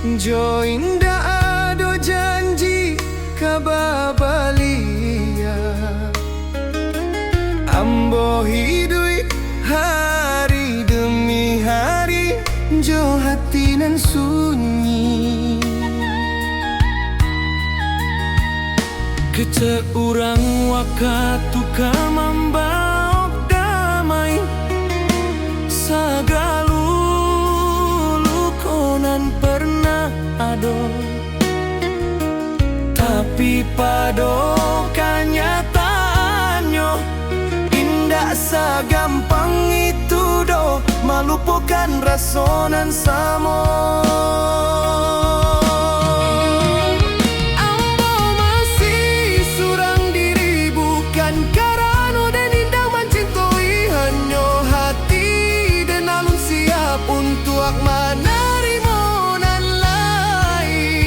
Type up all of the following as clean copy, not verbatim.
Jo indah ado janji kababalia, ambo hidui hari demi hari, jo hati nan sunyi. Kita urang wakatu kamambaok damai, sagalu lukonan pernah ado, tapi pado kenyataannya indah sagampang itu do, melupakan rasonan samo. Ambo masih surang diri bukan karena dan indah mencintoi, hanya hati dan alun siap untuk menerima nan lain.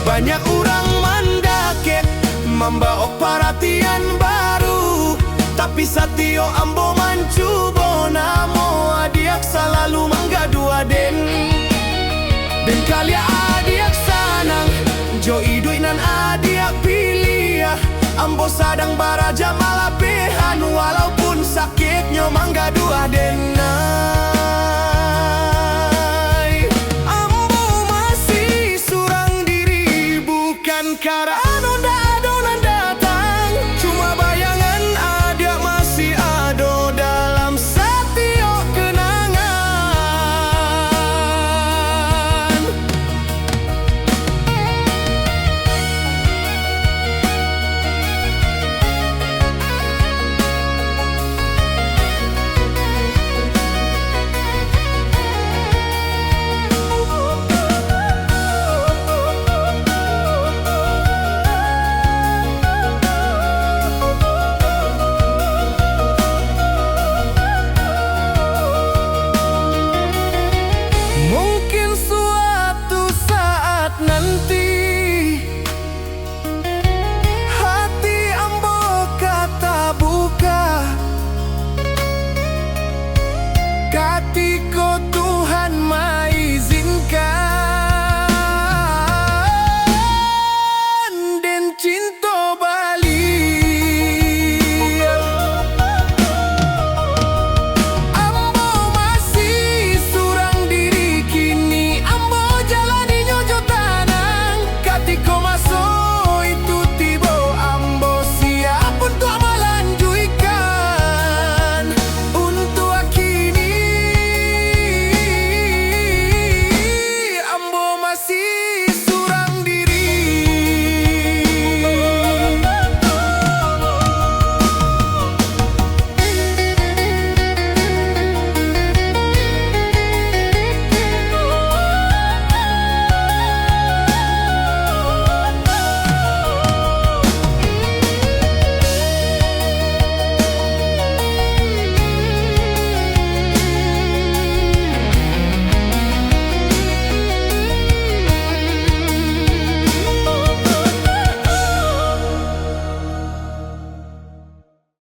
Banyak orang mandakek membawa perhatian baru, tapi satio ambo mancubo namo adiak selalu menggadu aden. Dan kali adiak sanang jo idui nan adiak pilih, ambo sadang baraja malapehan walaupun sakitnya menggadu